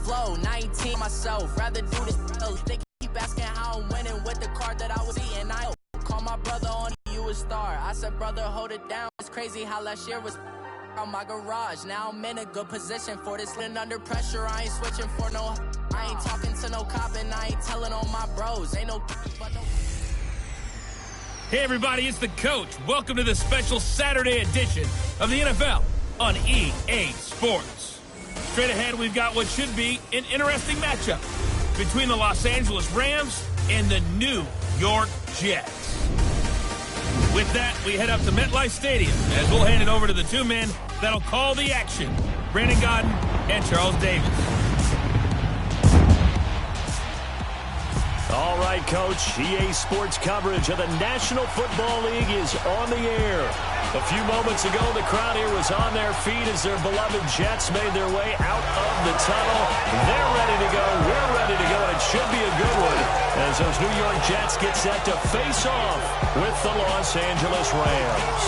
flow, 19 myself, rather do this. They keep asking how I'm winning with the card that I was eating. I call my brother on you a star. I said, brother, hold it down. It's crazy how last year was on my garage. Now I'm in a good position for this. Living under pressure, I ain't switching for no. I ain't talking to no cop and I ain't telling on my bros. Ain't no but no. Hey everybody, it's the coach. Welcome to the special Saturday edition of the NFL on EA Sports. Straight ahead, we've got what should be an interesting matchup between the Los Angeles Rams and the New York Jets. With that, we head up to MetLife Stadium as we'll hand it over to the two men that'll call the action, Brandon Gaudin and Charles Davis. All right, Coach, EA Sports coverage of the National Football League is on the air. A few moments ago, the crowd here was on their feet as their beloved Jets made their way out of the tunnel. They're ready to go. We're ready to go, and it should be a good one as those New York Jets get set to face off with the Los Angeles Rams.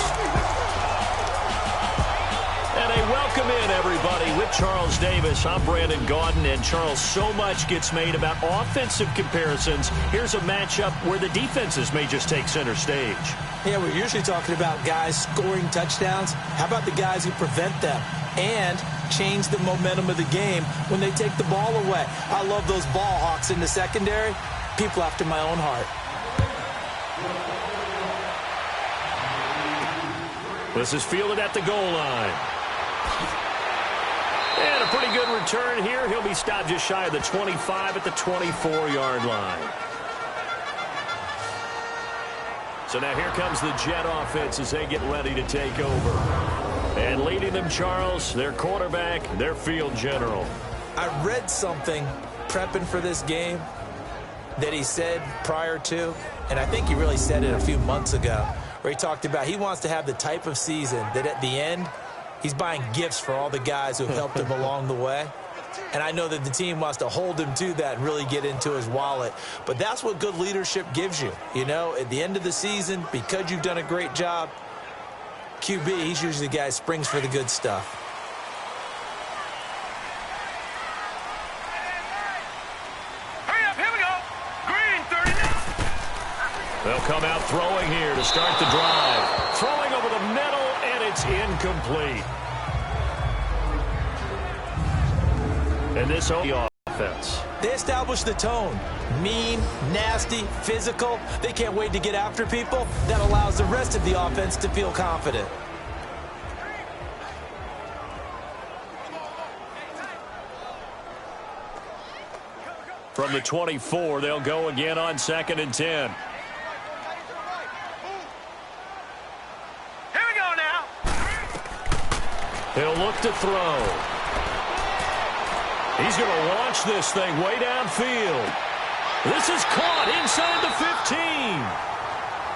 And a welcome in, everybody, with Charles Davis. I'm Brandon Gaudin, and Charles, so much gets made about offensive comparisons. Here's a matchup where the defenses may just take center stage. Yeah, we're usually talking about guys scoring touchdowns. How about the guys who prevent them and change the momentum of the game when they take the ball away? I love those ball hawks in the secondary. People after my own heart. This is fielded at the goal line. And a pretty good return here. He'll be stopped just shy of the 25 at the 24-yard line. So now here comes the Jet offense as they get ready to take over. And leading them, Charles, their quarterback, their field general. I read something prepping for this game that he said prior to, and I think he really said it a few months ago, where he talked about he wants to have the type of season that at the end, he's buying gifts for all the guys who have helped him along the way. And I know that the team wants to hold him to that and really get into his wallet. But that's what good leadership gives you. You know, at the end of the season, because you've done a great job, QB, he's usually the guy who springs for the good stuff. Hurry up, here we go. Green, 39. They'll come out throwing here to start the drive. Throwing over the middle, and it's incomplete. And this offense. They establish the tone. Mean, nasty, physical. They can't wait to get after people. That allows the rest of the offense to feel confident. From the 24, they'll go again on 2nd and 10. Here we go now. He'll look to throw. He's going to launch this thing way downfield. This is caught inside the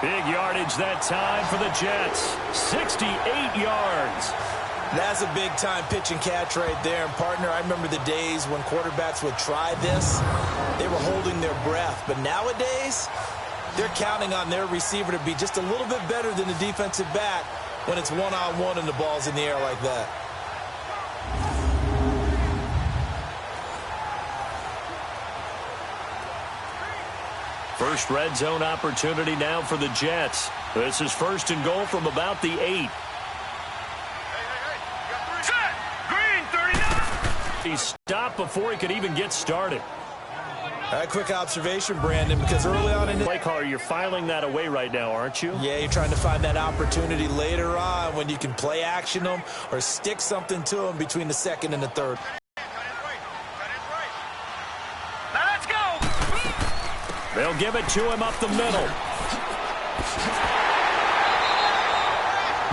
15. Big yardage that time for the Jets. 68 yards. That's a big-time pitch and catch right there. And, partner, I remember the days when quarterbacks would try this. They were holding their breath. But nowadays, they're counting on their receiver to be just a little bit better than the defensive back when it's one-on-one and the ball's in the air like that. First red zone opportunity now for the Jets. This is 1st and goal from about the 8. Set. Green, 39. He stopped before he could even get started. All right, quick observation, Brandon, because early on in the Play caller, you're filing that away right now, aren't you? Yeah, you're trying to find that opportunity later on when you can play action them or stick something to them between the 2nd and the 3rd. Now let's go. They'll give it to him up the middle.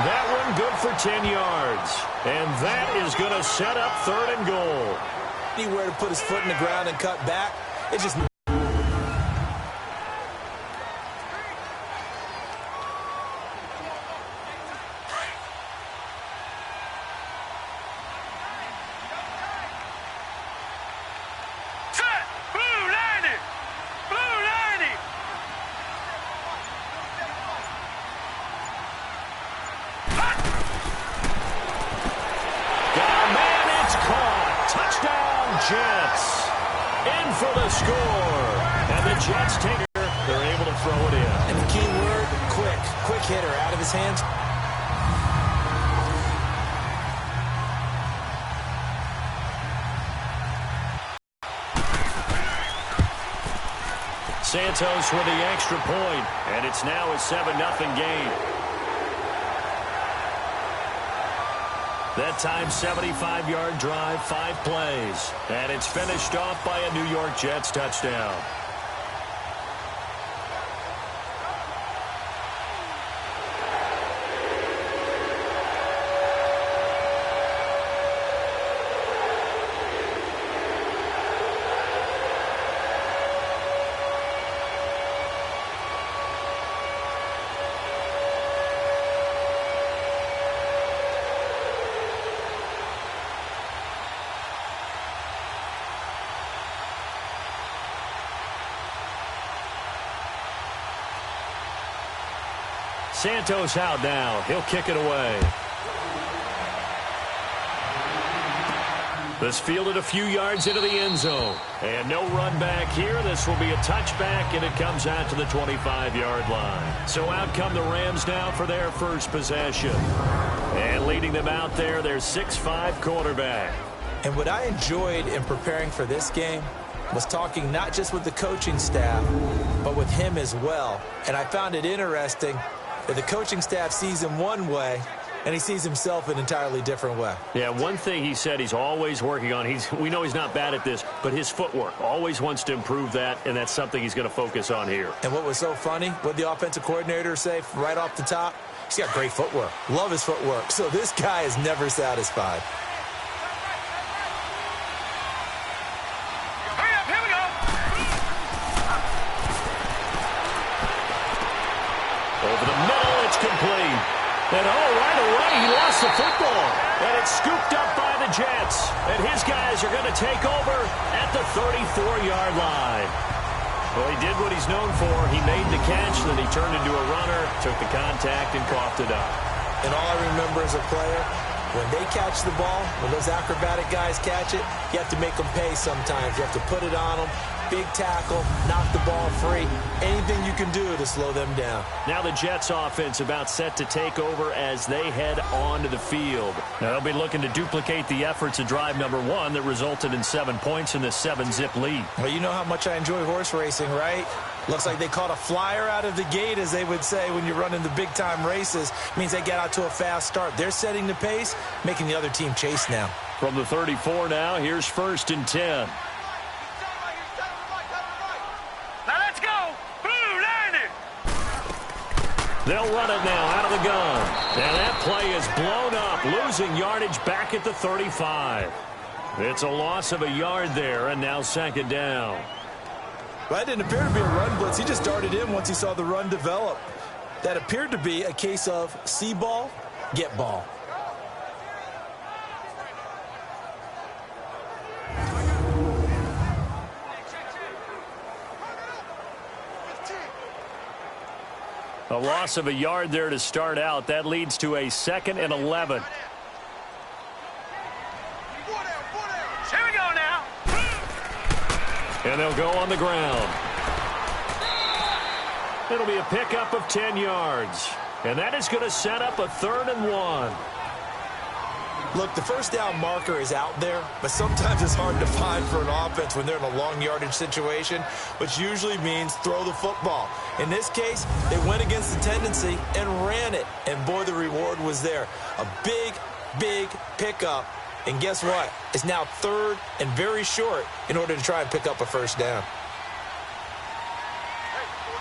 That one good for 10 yards. And that is going to set up 3rd and goal. Anywhere to put his foot in the ground and cut back, it's just... Set. Blue 90. Blue 90. Got a man, it's caught. Touchdown, Jets. Jets. In for the score. And the Jets take it. They're able to throw it in. And the key word, quick. Quick hitter out of his hands. Santos with the extra point, and it's now a 7-0 game. That time, 75-yard drive, 5 plays. And it's finished off by a New York Jets touchdown. Santos out now. He'll kick it away. This fielded a few yards into the end zone. And no run back here. This will be a touchback, and it comes out to the 25-yard line. So out come the Rams now for their first possession. And leading them out there, their 6'5" quarterback. And what I enjoyed in preparing for this game was talking not just with the coaching staff, but with him as well. And I found it interesting that the coaching staff sees him one way, and he sees himself an entirely different way. Yeah, one thing he said he's always working on, we know he's not bad at this, but his footwork, always wants to improve that, and that's something he's going to focus on here. And what was so funny, what the offensive coordinator say right off the top, he's got great footwork. Love his footwork. So this guy is never satisfied. Over the middle, it's complete. And right away, he lost the football. And it's scooped up by the Jets. And his guys are going to take over at the 34-yard line. Well, he did what he's known for. He made the catch, then he turned into a runner, took the contact, and coughed it up. And all I remember as a player, when they catch the ball, when those acrobatic guys catch it, you have to make them pay sometimes. You have to put it on them. Big tackle, knock the ball free. Anything you can do to slow them down. Now the Jets offense about set to take over as they head onto the field. Now they'll be looking to duplicate the efforts of drive number 1 that resulted in 7 points in this 7-zip lead. Well, you know how much I enjoy horse racing, right? Looks like they caught a flyer out of the gate, as they would say when you're running the big-time races. Means they get out to a fast start. They're setting the pace, making the other team chase now. From the 34 now, here's 1st and 10. They'll run it now out of the gun. And that play is blown up, losing yardage back at the 35. It's a loss of a yard there, and now 2nd down. Well, that didn't appear to be a run blitz. He just darted in once he saw the run develop. That appeared to be a case of see ball, get ball. A loss of a yard there to start out. That leads to a 2nd and 11. Here we go now. And they'll go on the ground. It'll be a pickup of 10 yards. And that is going to set up a 3rd and 1. Look, the first down marker is out there, but sometimes it's hard to find for an offense when they're in a long yardage situation, which usually means throw the football. In this case, they went against the tendency and ran it, and boy, the reward was there. A big, big pickup, and guess what? It's now 3rd and very short in order to try and pick up a 1st down.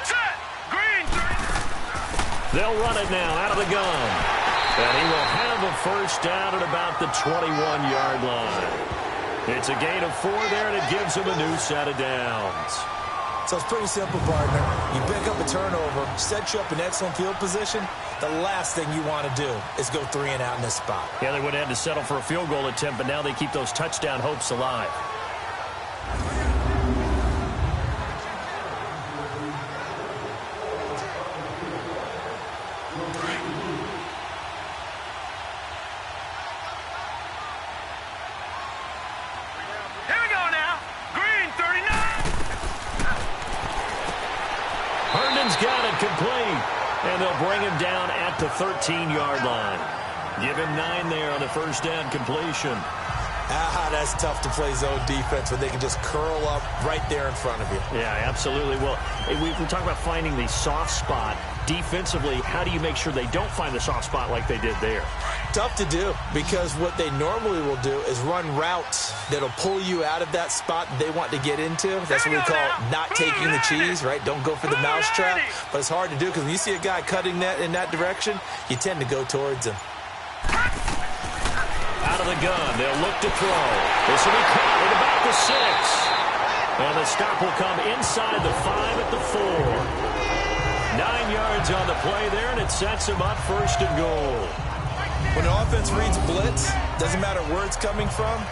Set. Green. They'll run it now out of the gun. And he will have a 1st down at about the 21-yard line. It's a gain of 4 there, and it gives him a new set of downs. So it's pretty simple, partner. You pick up a turnover, set you up in excellent field position. The last thing you want to do is go 3 and out in this spot. Yeah, they would have had to settle for a field goal attempt, but now they keep those touchdown hopes alive. Here we go now. He's got it complete. And they'll bring him down at the 13-yard line. Give him 9 there on the first down completion. That's tough to play zone defense when they can just curl up right there in front of you. Yeah, absolutely. Well, we talk about finding the soft spot. Defensively, how do you make sure they don't find the soft spot like they did there? Tough to do, because what they normally will do is run routes that'll pull you out of that spot they want to get into. That's what we call not taking the cheese, right? Don't go for the mousetrap. But it's hard to do, because when you see a guy cutting that in that direction, you tend to go towards him. Out of the gun, they'll look to throw. This will be caught at about the 6. And the stop will come inside the 5 at the 4. 9 yards on the play there, and it sets him up first and goal. When the offense reads blitz, doesn't matter where it's coming from,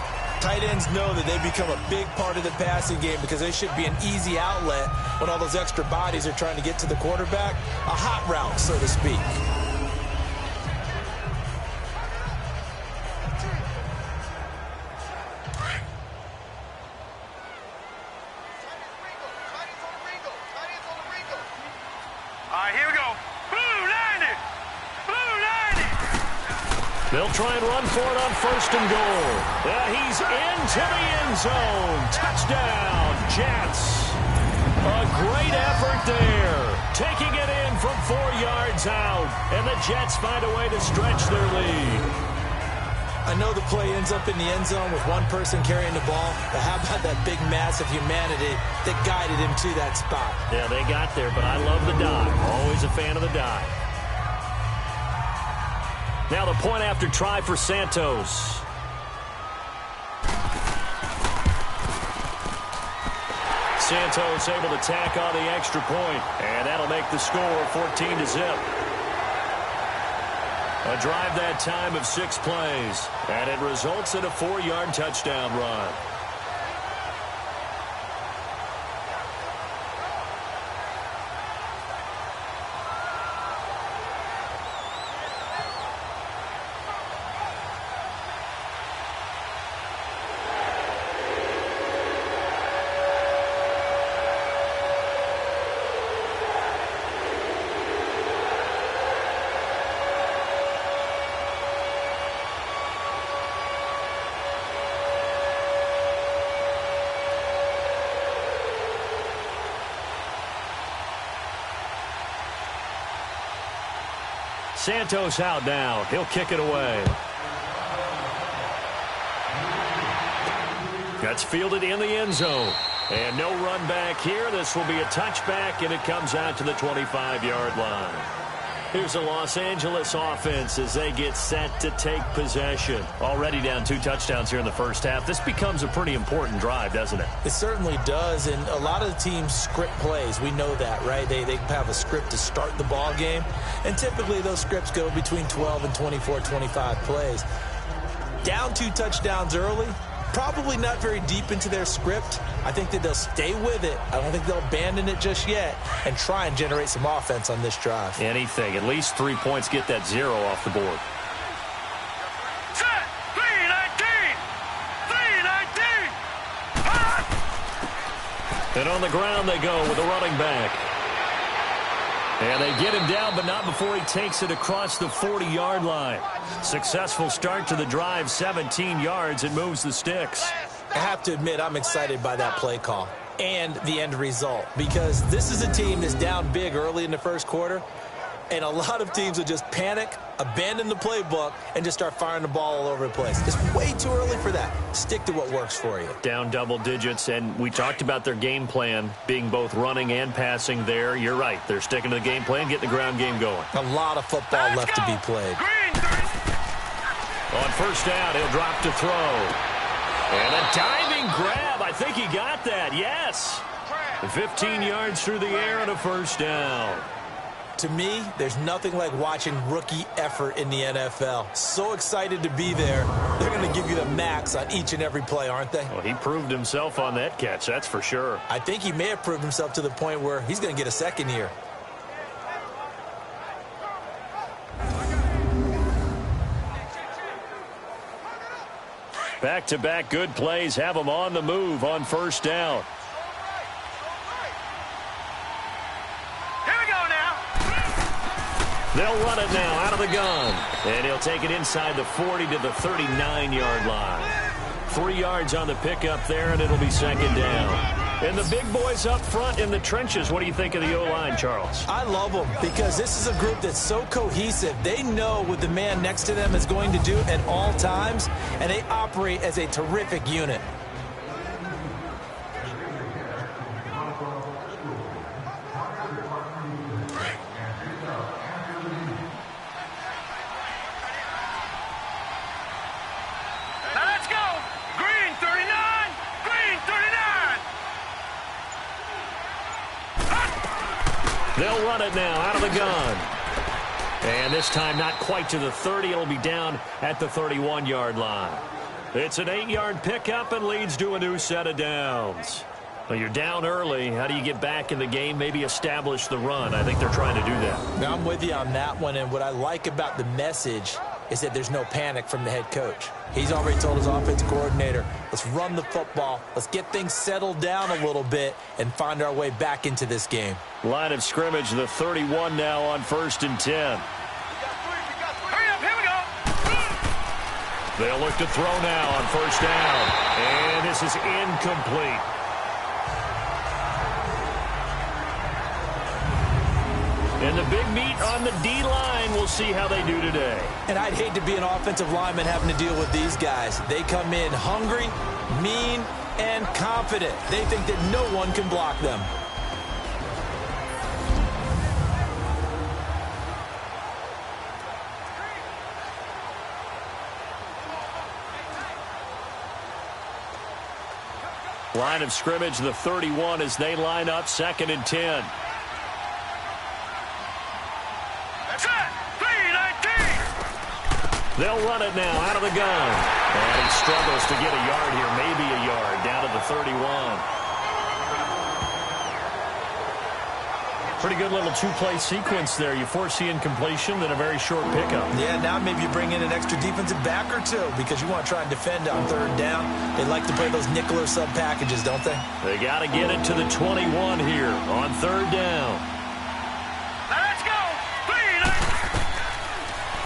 tight ends know that they become a big part of the passing game, because they should be an easy outlet when all those extra bodies are trying to get to the quarterback. A hot route, so to speak. They'll try and run for it on first and goal. He's into the end zone. Touchdown, Jets. A great effort there. Taking it in from 4 yards out. And the Jets find a way to stretch their lead. I know the play ends up in the end zone with one person carrying the ball, but how about that big mass of humanity that guided him to that spot? Yeah, they got there, but I love the dive. Always a fan of the dive. Now the point after try for Santos. Santos able to tack on the extra point, and that'll make the score 14-0. A drive that time of 6 plays, and it results in a 4-yard touchdown run. Santos out now. He'll kick it away. That's fielded in the end zone. And no run back here. This will be a touchback, and it comes out to the 25-yard line. Here's the Los Angeles offense as they get set to take possession. Already down 2 touchdowns here in the first half. This becomes a pretty important drive, doesn't it? It certainly does, and a lot of the teams script plays. We know that, right? They have a script to start the ball game, and typically those scripts go between 12 and 24, 25 plays. Down 2 touchdowns early, probably not very deep into their script. I think that they'll stay with it. I don't think they'll abandon it just yet and try and generate some offense on this drive. Anything. At least 3 points, get that 0 off the board. Set! 319! 319! And on the ground they go with a running back. And they get him down, but not before he takes it across the 40-yard line. Successful start to the drive, 17 yards, and moves the sticks. I have to admit, I'm excited by that play call and the end result, because this is a team that's down big early in the first quarter, and a lot of teams will just panic, abandon the playbook, and just start firing the ball all over the place. It's way too early for that. Stick to what works for you. Down double digits, and we talked about their game plan being both running and passing there. You're right. They're sticking to the game plan, getting the ground game going. A lot of football left to be played. On first down, he'll drop to throw. And a diving grab. I think he got that. Yes. 15 yards through the air and a first down. To me, there's nothing like watching rookie effort in the NFL. So excited to be there. They're going to give you the max on each and every play, aren't they? Well, he proved himself on that catch, that's for sure. I think he may have proved himself to the point where he's going to get a second here. Back-to-back good plays have him on the move on first down. Here we go! They'll run it now out of the gun. And he'll take it inside the 40 to the 39-yard line. 3 yards on the pickup there, and it'll be second down. And the big boys up front in the trenches, what do you think of the O-line, Charles? I love them because this is a group that's so cohesive. They know what the man next to them is going to do at all times, and they operate as a terrific unit. They'll run it now out of the gun. And this time not quite to the 30. It'll be down at the 31-yard line. It's an 8-yard pickup and leads to a new set of downs. Well, you're down early. How do you get back in the game? Maybe establish the run. I think they're trying to do that. Now, I'm with you on that one. And what I like about the message is that there's no panic from the head coach. He's already told his offensive coordinator, let's run the football, let's get things settled down a little bit and find our way back into this game. Line of scrimmage, the 31 now on 1st and 10. Hurry up, here we go. They'll look to throw now on 1st down. And this is incomplete. And the big meat on the D-line. We'll see how they do today. And I'd hate to be an offensive lineman having to deal with these guys. They come in hungry, mean, and confident. They think that no one can block them. Line of scrimmage, the 31 as they line up 2nd and 10. They'll run it now out of the gun. And he struggles to get a yard here, maybe a yard, down to the 31. Pretty good little two-play sequence there. You force the incompletion, then a very short pickup. Yeah, now maybe you bring in an extra defensive back or two because you want to try and defend on 3rd down. They like to play those nickel or sub packages, don't they? They got to get it to the 21 here on 3rd down. Let's go.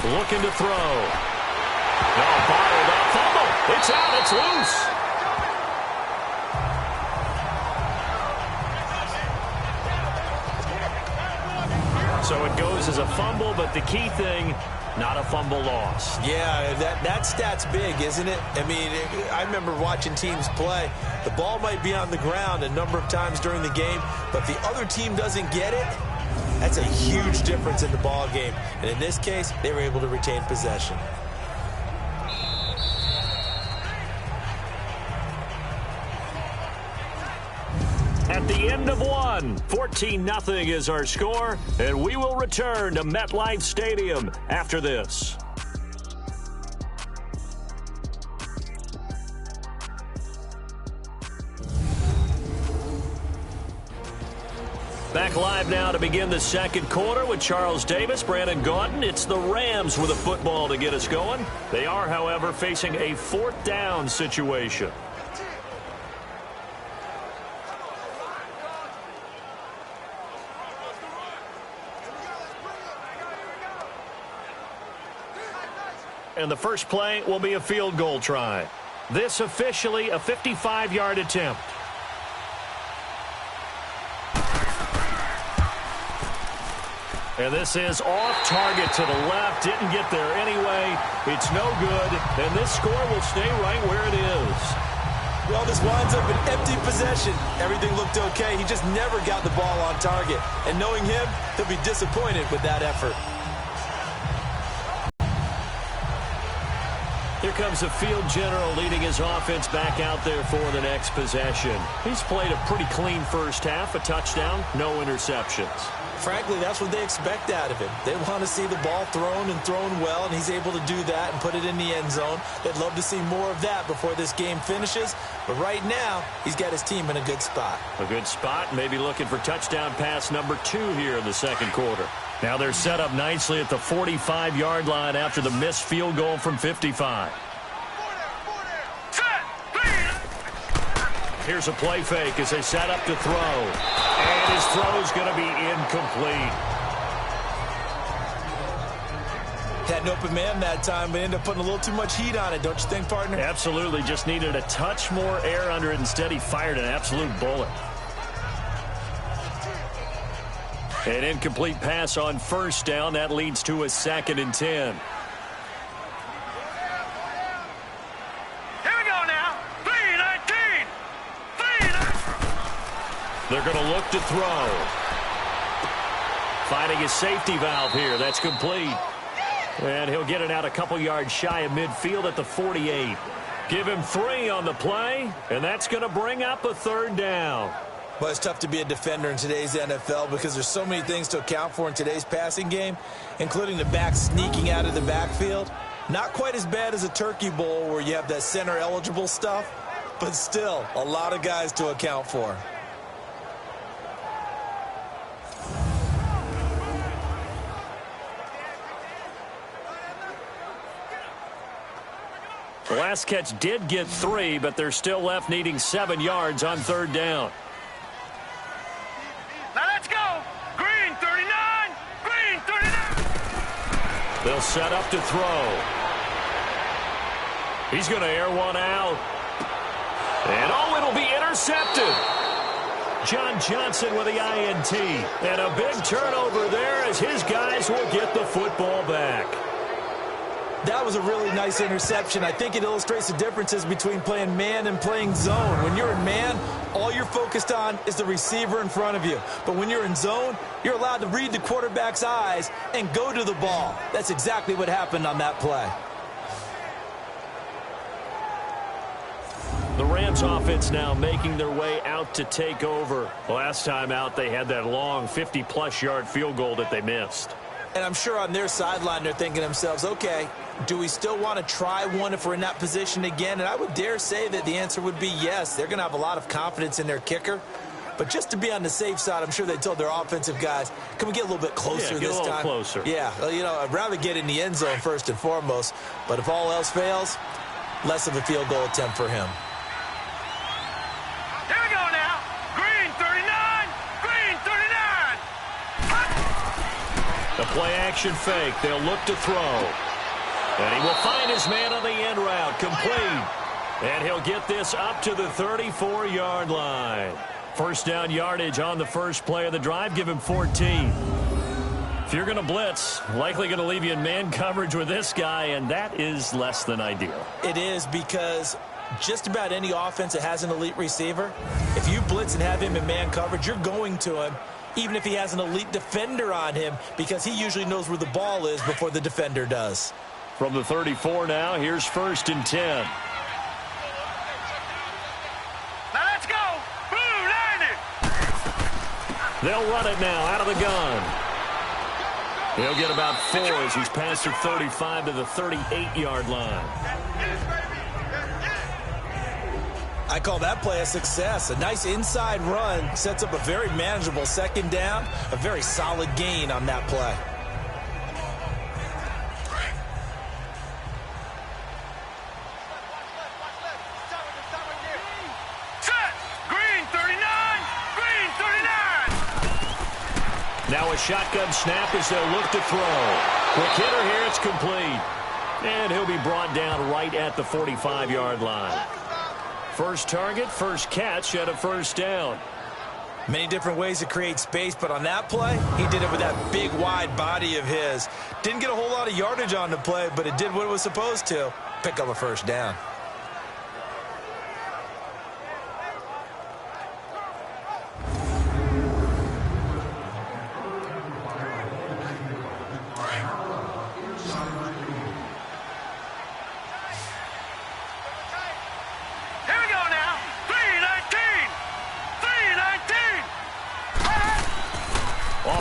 Looking to throw. No, bottled up. Fumble. It's out. It's loose. So it goes as a fumble, but the key thing, not a fumble loss. Yeah, that stat's big, isn't it? I mean, I remember watching teams play. The ball might be on the ground a number of times during the game, but if the other team doesn't get it, that's a huge difference in the ball game. And in this case, they were able to retain possession. At the end of one, 14-0 is our score, and we will return to MetLife Stadium after this. Back live now to begin the 2nd quarter with Charles Davis, Brandon Gaudin. It's the Rams with a football to get us going. They are, however, facing a 4th down situation. And the first play will be a field goal try. This officially a 55-yard attempt. And this is off target to the left. Didn't get there anyway. It's no good. And this score will stay right where it is. Well, this winds up an empty possession. Everything looked okay. He just never got the ball on target. And knowing him, he'll be disappointed with that effort. Here comes the field general leading his offense back out there for the next possession. He's played a pretty clean first half, a touchdown, no interceptions. Frankly, that's what they expect out of him. They want to see the ball thrown and thrown well, and he's able to do that and put it in the end zone. They'd love to see more of that before this game finishes. But right now, he's got his team in a good spot. A good spot, maybe looking for touchdown pass number 2 here in the 2nd quarter. Now they're set up nicely at the 45-yard line after the missed field goal from 55. Here's a play fake as they set up to throw. And his throw is going to be incomplete. Had an open man that time, but ended up putting a little too much heat on it, don't you think, partner? Absolutely. Just needed a touch more air under it. Instead, he fired an absolute bullet. An incomplete pass on first down. That leads to a 2nd and 10. Here we go now. 3-19. 3-19. They're going to look to throw. Finding his safety valve here. That's complete. And he'll get it out a couple yards shy of midfield at the 48. Give him 3 on the play, and that's going to bring up a 3rd down. Well, it's tough to be a defender in today's NFL because there's so many things to account for in today's passing game, including the back sneaking out of the backfield. Not quite as bad as a turkey bowl where you have that center-eligible stuff, but still a lot of guys to account for. The last catch did get 3, but they're still left needing 7 yards on 3rd down. Now let's go. Green 39. Green 39. They'll set up to throw. He's going to air one out. And oh, it'll be intercepted. John Johnson with the INT. And a big turnover there as his guys will get the football back. That was a really nice interception. I think it illustrates the differences between playing man and playing zone. When you're in man, all you're focused on is the receiver in front of you. But when you're in zone, you're allowed to read the quarterback's eyes and go to the ball. That's exactly what happened on that play. The Rams offense now making their way out to take over. Last time out, they had that long 50-plus yard field goal that they missed. And I'm sure on their sideline they're thinking to themselves, okay, do we still want to try one if we're in that position again? And I would dare say that the answer would be yes. They're going to have a lot of confidence in their kicker. But just to be on the safe side, I'm sure they told their offensive guys, can we get a little bit closer this time? Get a little closer. Yeah, well, you know, I'd rather get in the end zone first and foremost. But if all else fails, less of a field goal attempt for him. Here we go now. Green 39. Green 39. The play-action fake. They'll look to throw. And he will find his man on the end route. Complete. And he'll get this up to the 34-yard line. First down yardage on the first play of the drive. Give him 14. If you're going to blitz, likely going to leave you in man coverage with this guy, and that is less than ideal. It is, because just about any offense that has an elite receiver, if you blitz and have him in man coverage, you're going to him, even if he has an elite defender on him, because he usually knows where the ball is before the defender does. From the 34 now, here's 1st and 10. Now let's go. Blue 90. They'll run it now out of the gun. He'll get about 4 as he's past the 35 to the 38-yard line. I call that play a success. A nice inside run sets up a very manageable 2nd down, a very solid gain on that play. Set. Green 39. Green 39. Now a shotgun snap as they'll look to throw. Quick hitter here, it's complete. And he'll be brought down right at the 45-yard line. First target, first catch at a 1st down. Many different ways to create space, but on that play, he did it with that big, wide body of his. Didn't get a whole lot of yardage on the play, but it did what it was supposed to. Pick up a 1st down.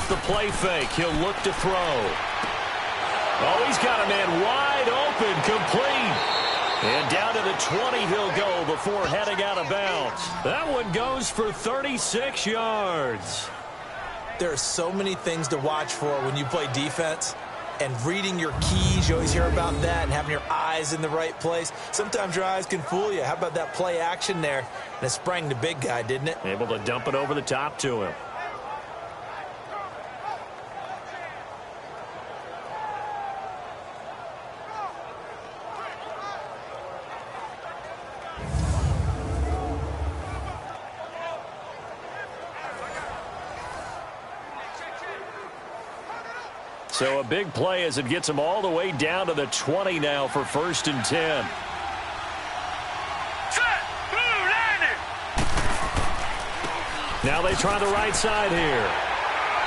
The play fake. He'll look to throw. Oh, he's got a man wide open, complete. And down to the 20 he'll go before heading out of bounds. That one goes for 36 yards. There are so many things to watch for when you play defense. And reading your keys, you always hear about that, and having your eyes in the right place. Sometimes your eyes can fool you. How about that play action there? And it sprang the big guy, didn't it? Able to dump it over the top to him. So a big play as it gets them all the way down to the 20 now for 1st and 10. Now they try the right side here.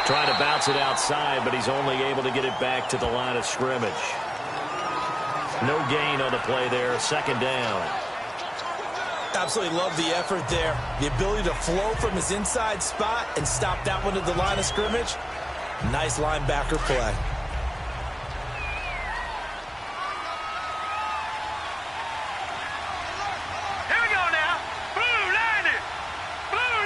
Trying to bounce it outside, but he's only able to get it back to the line of scrimmage. No gain on the play there. 2nd down. Absolutely love the effort there. The ability to flow from his inside spot and stop that one at the line of scrimmage. Nice linebacker play. Here we go now. Blue 90. Blue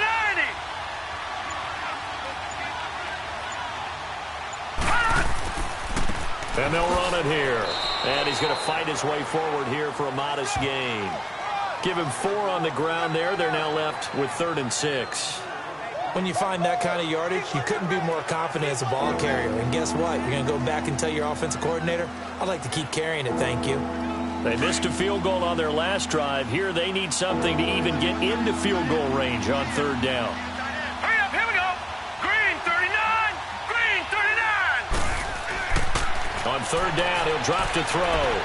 90. And they'll run it here. And he's going to fight his way forward here for a modest gain. Give him 4 on the ground there. They're now left with 3rd and 6. When you find that kind of yardage, you couldn't be more confident as a ball carrier. And guess what? You're going to go back and tell your offensive coordinator, I'd like to keep carrying it, thank you. They missed a field goal on their last drive. Here they need something to even get into field goal range on 3rd down. Hurry up, here we go. Green 39. Green 39. On 3rd down, he'll drop to throw.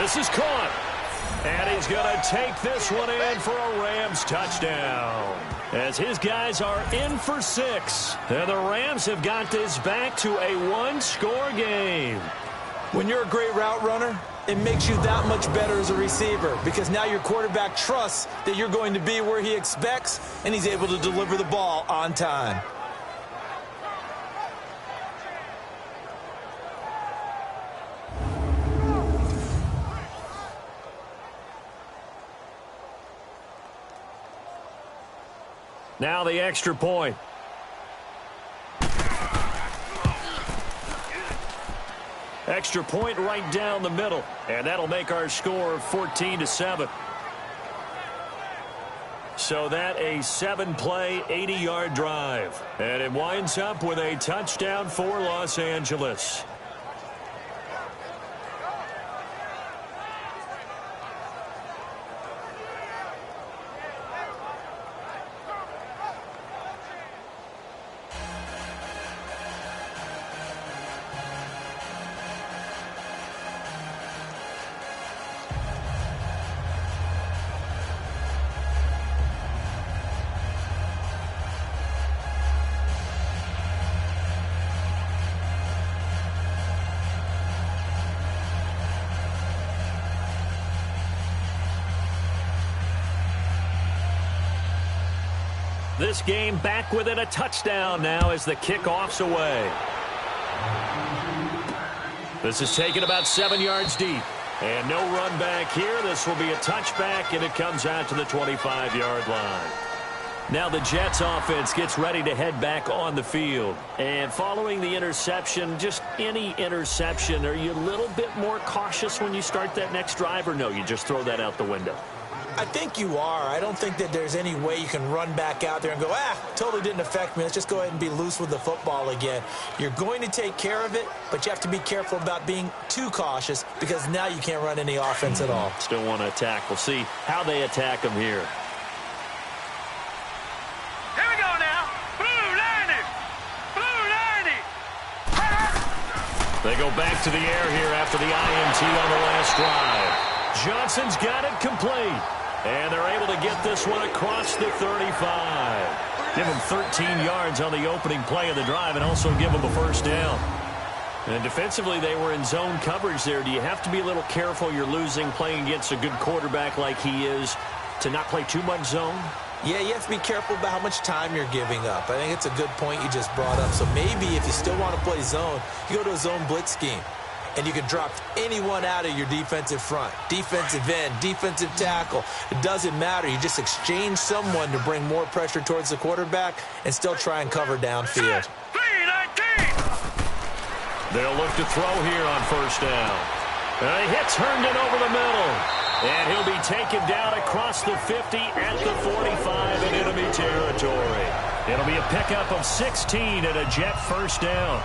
This is caught. And he's going to take this one in for a Rams touchdown. As his guys are in for 6. And the Rams have got this back to a 1-score game. When you're a great route runner, it makes you that much better as a receiver because now your quarterback trusts that you're going to be where he expects, and he's able to deliver the ball on time. Now the extra point. Extra point right down the middle. And that'll make our score 14-7. So that a 7-play, 80-yard drive. And it winds up with a touchdown for Los Angeles. This game back within a touchdown now as the kickoff's away. This is taken about 7 yards deep. And no run back here. This will be a touchback, and it comes out to the 25-yard line. Now the Jets offense gets ready to head back on the field. And following the interception, just any interception, are you a little bit more cautious when you start that next drive, or no, you just throw that out the window? I think you are. I don't think that there's any way you can run back out there and go, totally didn't affect me. Let's just go ahead and be loose with the football again. You're going to take care of it, but you have to be careful about being too cautious because now you can't run any offense at all. Still want to attack. We'll see how they attack them here. Here we go now. Blue 90. Blue 90. They go back to the air here after the INT on the last drive. Johnson's got it complete. And they're able to get this one across the 35. Give them 13 yards on the opening play of the drive and also give them a first down. And defensively, they were in zone coverage there. Do you have to be a little careful you're losing playing against a good quarterback like he is to not play too much zone? Yeah, you have to be careful about how much time you're giving up. I think it's a good point you just brought up. So maybe if you still want to play zone, you go to a zone blitz scheme. And you can drop anyone out of your defensive front, defensive end, defensive tackle. It doesn't matter. You just exchange someone to bring more pressure towards the quarterback and still try and cover downfield. They'll look to throw here on first down. And he hits Herndon over the middle. And he'll be taken down across the 50 at the 45 in enemy territory. It'll be a pickup of 16 and a Jet first down.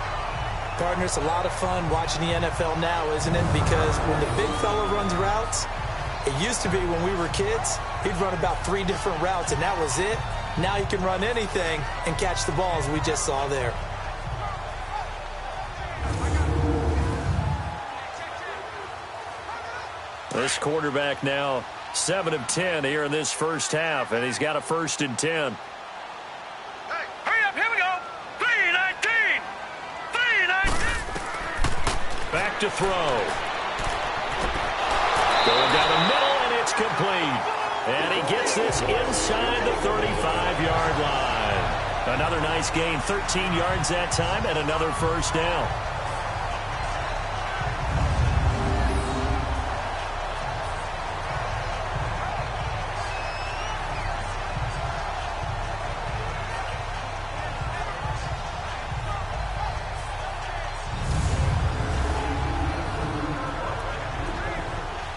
Partner, it's a lot of fun watching the NFL now, isn't it? Because when the big fella runs routes, it used to be when we were kids, he'd run about 3 different routes, and that was it. Now he can run anything and catch the balls we just saw there. Bucs quarterback now 7 of 10 here in this first half, and he's got a 1st and 10. Hey, hurry up, here we go. 3-19. 3-19. Back to throw. Going down the middle, and it's complete. And he gets this inside the 35-yard line. Another nice gain, 13 yards that time, and another 1st down.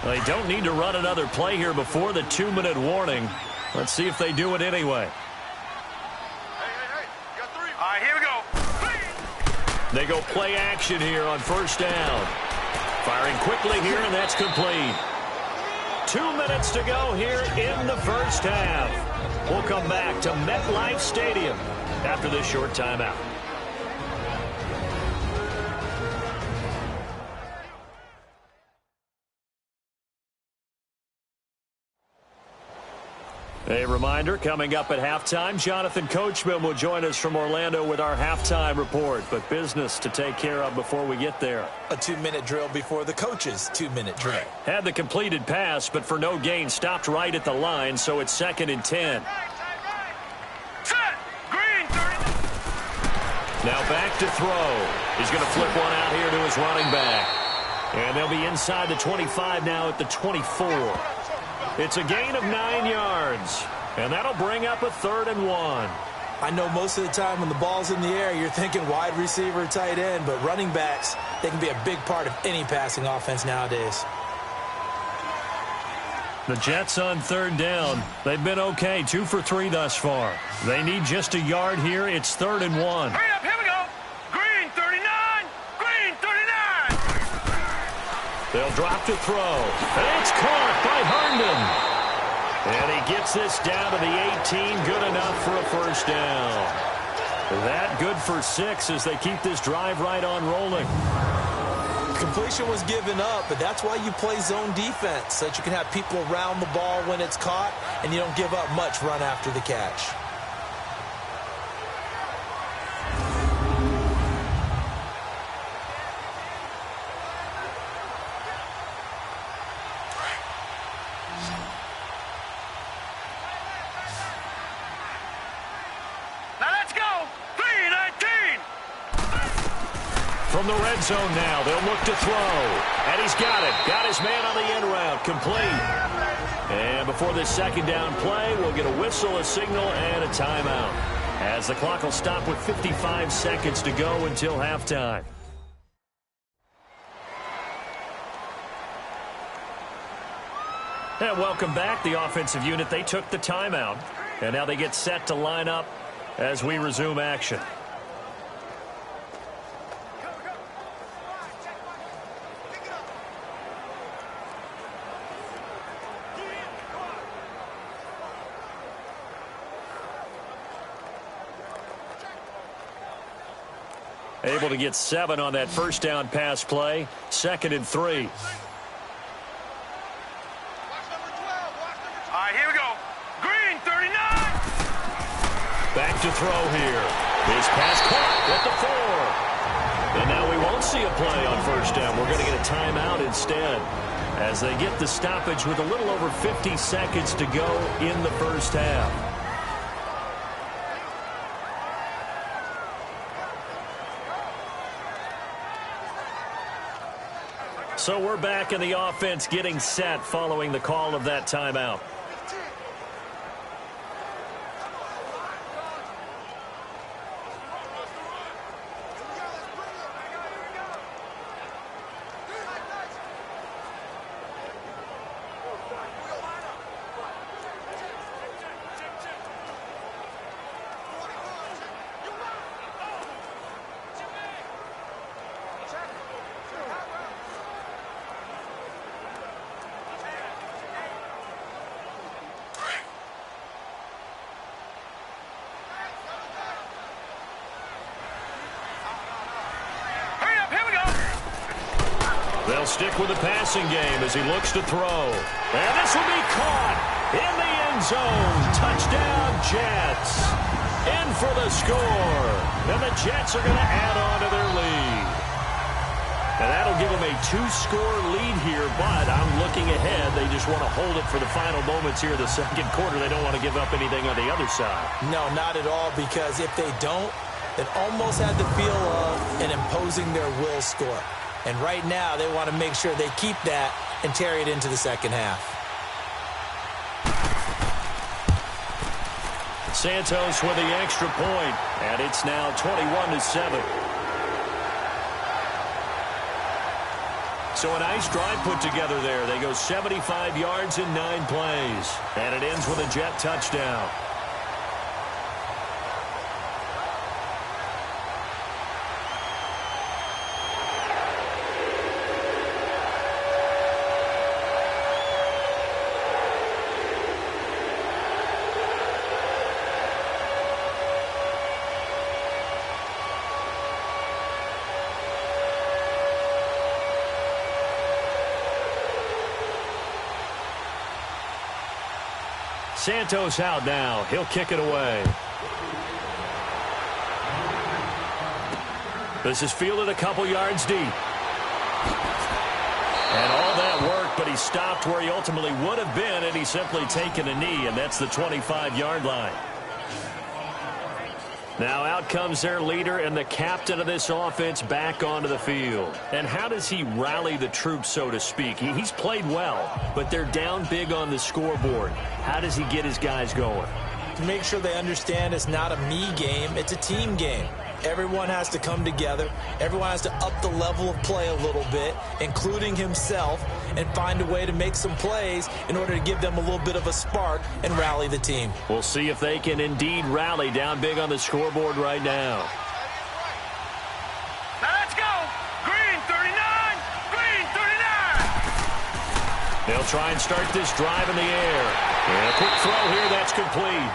They don't need to run another play here before the 2-minute warning. Let's see if they do it anyway. Hey, you got 3. All right, here we go. They go play action here on 1st down. Firing quickly here, and that's complete. 2 minutes to go here in the first half. We'll come back to MetLife Stadium after this short timeout. A reminder, coming up at halftime, Jonathan Coachman will join us from Orlando with our halftime report. But business to take care of before we get there. A 2-minute drill before the coach's 2-minute drill. Had the completed pass, but for no gain, stopped right at the line, so it's 2nd and 10. Set. Green 30. Now back to throw. He's going to flip one out here to his running back. And they'll be inside the 25 now at the 24. It's a gain of 9 yards, and that'll bring up a 3rd and 1. I know most of the time when the ball's in the air, you're thinking wide receiver, tight end, but running backs, they can be a big part of any passing offense nowadays. The Jets on 3rd down. They've been okay, 2 for 3 thus far. They need just a yard here. It's 3rd and 1. Hurry up, here we go. Green 39. Green 39. They'll drop to throw. And it's caught by Herndon. And he gets this down to the 18. Good enough for a 1st down. That good for 6 as they keep this drive right on rolling. Completion was given up, but that's why you play zone defense, so that you can have people around the ball when it's caught, and you don't give up much run after the catch. From the red zone now, they'll look to throw. And he's got it. Got his man on the end route. Complete. And before this 2nd down play, we'll get a whistle, a signal, and a timeout. As the clock will stop with 55 seconds to go until halftime. And welcome back. The offensive unit, they took the timeout. And now they get set to line up as we resume action. Able to get 7 on that 1st down pass play. 2nd and 3. All right, here we go. Green 39. Back to throw here. His pass caught at the 4. And now we won't see a play on 1st down. We're going to get a timeout instead as they get the stoppage with a little over 50 seconds to go in the first half. So we're back in the offense getting set following the call of that timeout. They'll stick with the passing game as he looks to throw. And this will be caught in the end zone. Touchdown, Jets. In for the score. And the Jets are going to add on to their lead. And that'll give them a 2-score lead here, but I'm looking ahead. They just want to hold it for the final moments here in the second quarter. They don't want to give up anything on the other side. No, not at all, because if they don't, it almost had the feel of an imposing their will score. And right now, they want to make sure they keep that and carry it into the second half. Santos with the extra point, and it's now 21-7. So a nice drive put together there. They go 75 yards in 9 plays, and it ends with a Jet touchdown. Santos out now. He'll kick it away. This is fielded a couple yards deep. And all that work, but he stopped where he ultimately would have been, and he's simply taken a knee, and that's the 25-yard line. Now out comes their leader and the captain of this offense back onto the field. And how does he rally the troops, so to speak? He's played well, but they're down big on the scoreboard. How does he get his guys going? To make sure they understand it's not a me game, it's a team game. Everyone has to come together. Everyone has to up the level of play a little bit, including himself, and find a way to make some plays in order to give them a little bit of a spark and rally the team. We'll see if they can indeed rally down big on the scoreboard right now. Now let's go. Green 39. Green 39. They'll try and start this drive in the air. And a quick throw here, that's complete.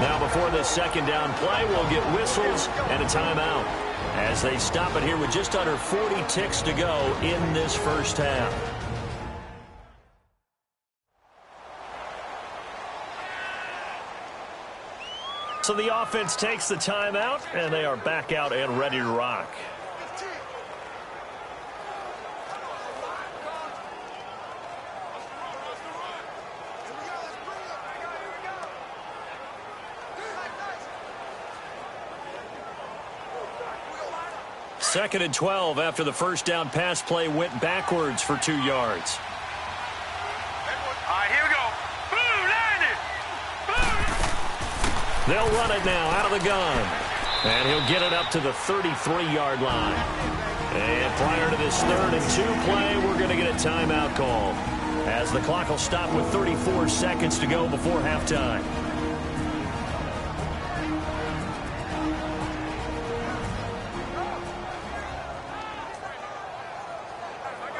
Now before the second down play, we'll get whistles and a timeout as they stop it here with just under 40 ticks to go in this first half. So the offense takes the timeout, and they are back out and ready to rock. Second and 12 after the first down pass play went backwards for 2 yards. All right, here we go. Boom, landed. Boom. They'll run it now out of the gun. And he'll get it up to the 33-yard line. And prior to this 3rd and 2 play, we're going to get a timeout call, as the clock will stop with 34 seconds to go before halftime.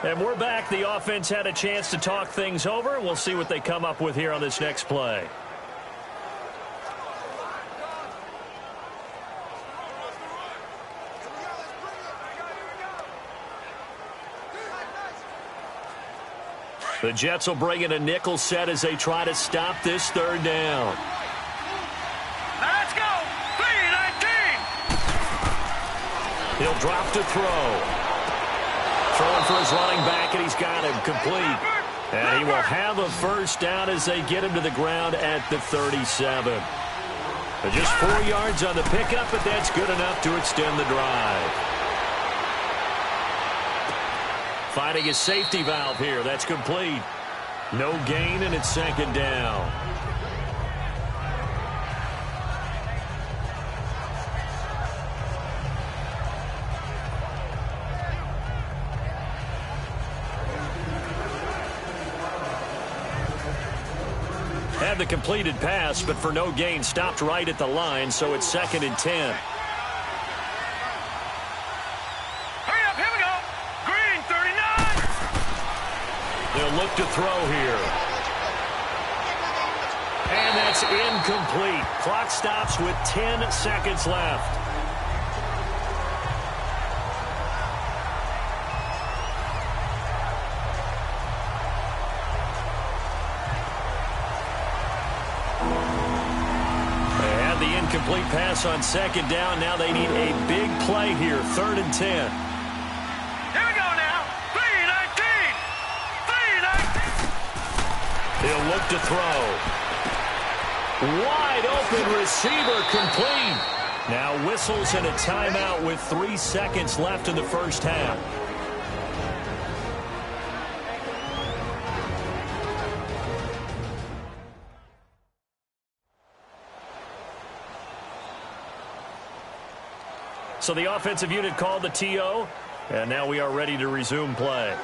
And we're back. The offense had a chance to talk things over. We'll see what they come up with here on this next play. The Jets will bring in a nickel set as they try to stop this 3rd down. Now let's go. 3-19. He'll drop to throw. Throwing for his running back, and he's got him complete. And he will have a first down as they get him to the ground at the 37. But just 4 yards on the pickup, but that's good enough to extend the drive. Finding a safety valve here. That's complete. No gain, and it's 2nd down. Had the completed pass, but for no gain, stopped right at the line, so it's 2nd and 10. Hurry up, here we go. Green 39. They'll look to throw here. And that's incomplete. Clock stops with 10 seconds left. Incomplete pass on second down. Now they need a big play here, 3rd and 10. Here we go now. 3-19. 3-19. He'll look to throw. Wide open receiver complete. Now whistles and a timeout with 3 seconds left in the first half. So the offensive unit called the TO, and now we are ready to resume play.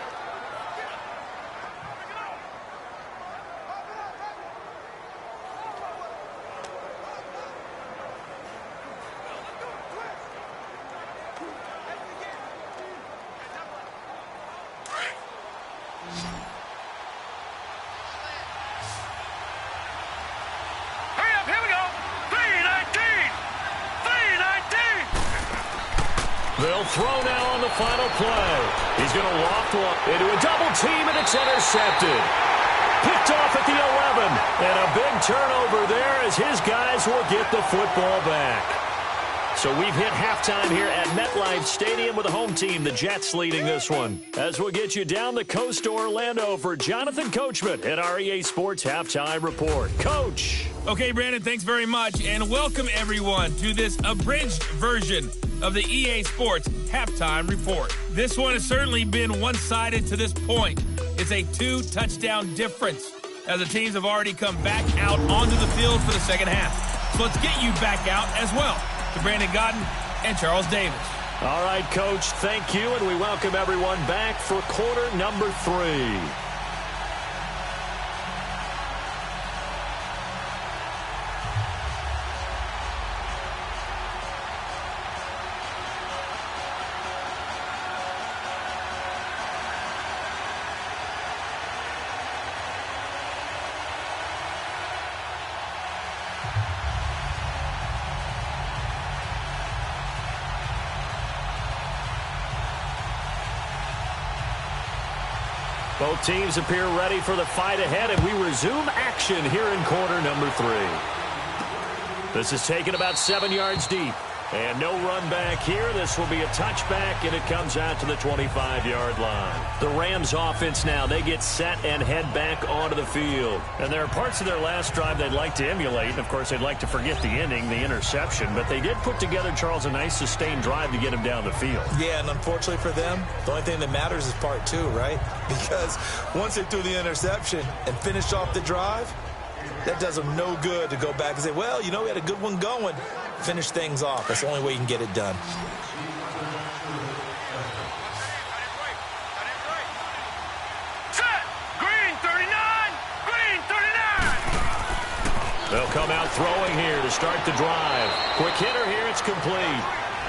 They'll throw now on the final play. He's going to loft one into a double team, and it's intercepted. Picked off at the 11. And a big turnover there as his guys will get the football back. So we've hit halftime here at MetLife Stadium with the home team, the Jets, leading this one. As we'll get you down the coast to Orlando for Jonathan Coachman at our EA Sports Halftime Report. Coach. Okay, Brandon, thanks very much. And welcome, everyone, to this abridged version of the EA Sports Halftime Report. This one has certainly been one-sided to this point. It's a 2-touchdown difference as the teams have already come back out onto the field for the second half. So let's get you back out as well. To Brandon Godden and Charles Davis. All right, Coach, thank you, and we welcome everyone back for quarter number 3. Both teams appear ready for the fight ahead, and we resume action here in quarter number 3. This is taken about 7 yards deep. And no run back here. This will be a touchback, and it comes out to the 25-yard line. The Rams offense now, they get set and head back onto the field. And there are parts of their last drive they'd like to emulate. And, of course, they'd like to forget the inning, the interception. But they did put together, Charles, a nice sustained drive to get him down the field. Yeah, and unfortunately for them, the only thing that matters is part 2, right? Because once they threw the interception and finished off the drive, that does them no good to go back and say, well, you know, we had a good one going. Finish things off. That's the only way you can get it done. Set! Green 39! Green 39! They'll come out throwing here to start the drive. Quick hitter here, it's complete.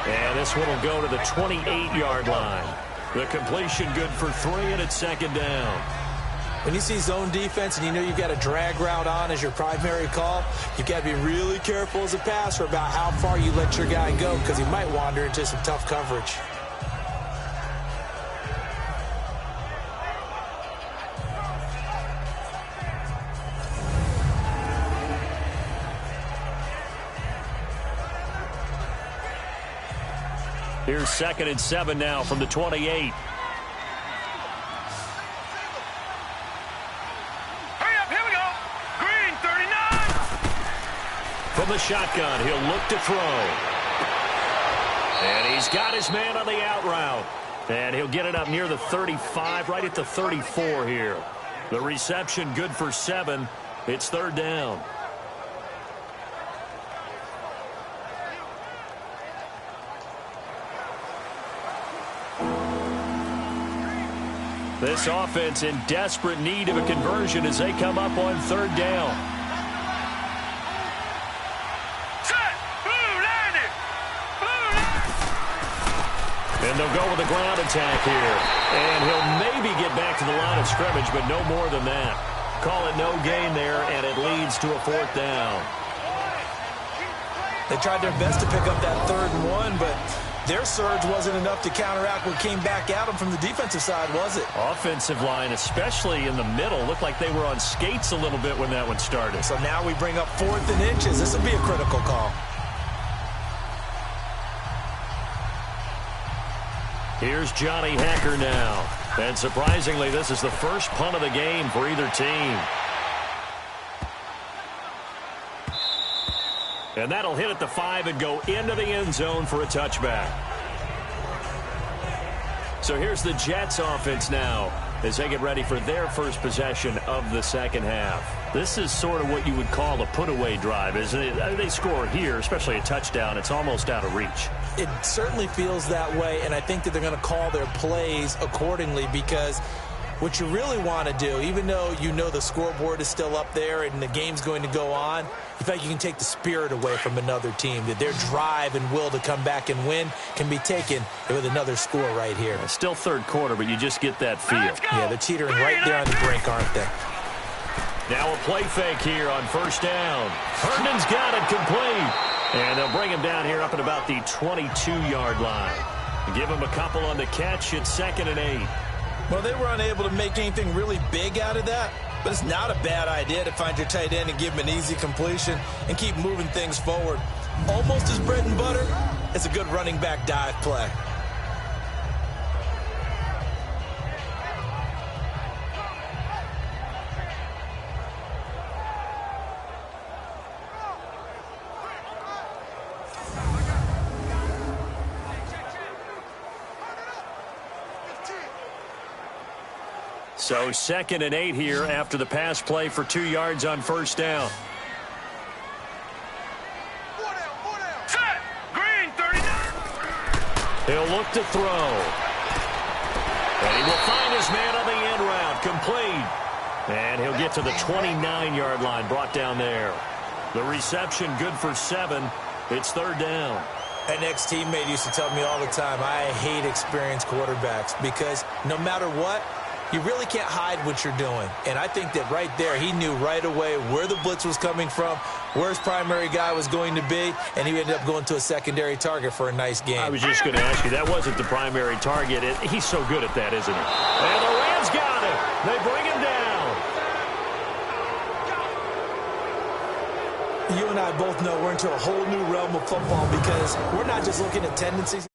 And this one will go to the 28-yard line. The completion good for 3, and it's second down. When you see zone defense and you know you've got a drag route on as your primary call, you've got to be really careful as a passer about how far you let your guy go because he might wander into some tough coverage. Here's 2nd and 7 now from the 28. From the shotgun, he'll look to throw. And he's got his man on the out route. And he'll get it up near the 35, right at the 34 here. The reception good for 7. It's 3rd down. This offense in desperate need of a conversion as they come up on 3rd down. And they'll go with a ground attack here. And he'll maybe get back to the line of scrimmage, but no more than that. Call it no gain there, and it leads to a 4th down. They tried their best to pick up that 3rd and 1, but their surge wasn't enough to counteract what came back at them from the defensive side, was it? Offensive line, especially in the middle, looked like they were on skates a little bit when that one started. So now we bring up 4th and inches. This will be a critical call. Here's Johnny Hecker now. And surprisingly, this is the first punt of the game for either team. And that'll hit at the 5 and go into the end zone for a touchback. So here's the Jets offense now as they get ready for their first possession of the second half. This is sort of what you would call a put-away drive, isn't it? They score here, especially a touchdown. It's almost out of reach. It certainly feels that way, and I think that they're going to call their plays accordingly because what you really want to do, even though you know the scoreboard is still up there and the game's going to go on, in fact, you can take the spirit away from another team, that their drive and will to come back and win can be taken with another score right here. It's still third quarter, but you just get that feel. Yeah, they're teetering right there on the brink, aren't they? Now a play fake here on first down. Herndon's got it complete. And they'll bring him down here up at about the 22-yard line. Give him a couple on the catch. It's 2nd and 8. Well, they were unable to make anything really big out of that, but it's not a bad idea to find your tight end and give him an easy completion and keep moving things forward. Almost as bread and butter, it's a good running back dive play. So 2nd and 8 here after the pass play for 2 yards on first down. Set. Green, 39. He'll look to throw. And he will find his man on the end route. Complete. And he'll get to the 29-yard line, brought down there. The reception good for 7. It's 3rd down. An ex-teammate used to tell me all the time, I hate experienced quarterbacks because no matter what, you really can't hide what you're doing. And I think that right there, he knew right away where the blitz was coming from, where his primary guy was going to be, and he ended up going to a secondary target for a nice game. I was just going to ask you, that wasn't the primary target. He's so good at that, isn't he? And the Rams got it. They bring him down. You and I both know we're into a whole new realm of football because we're not just looking at tendencies.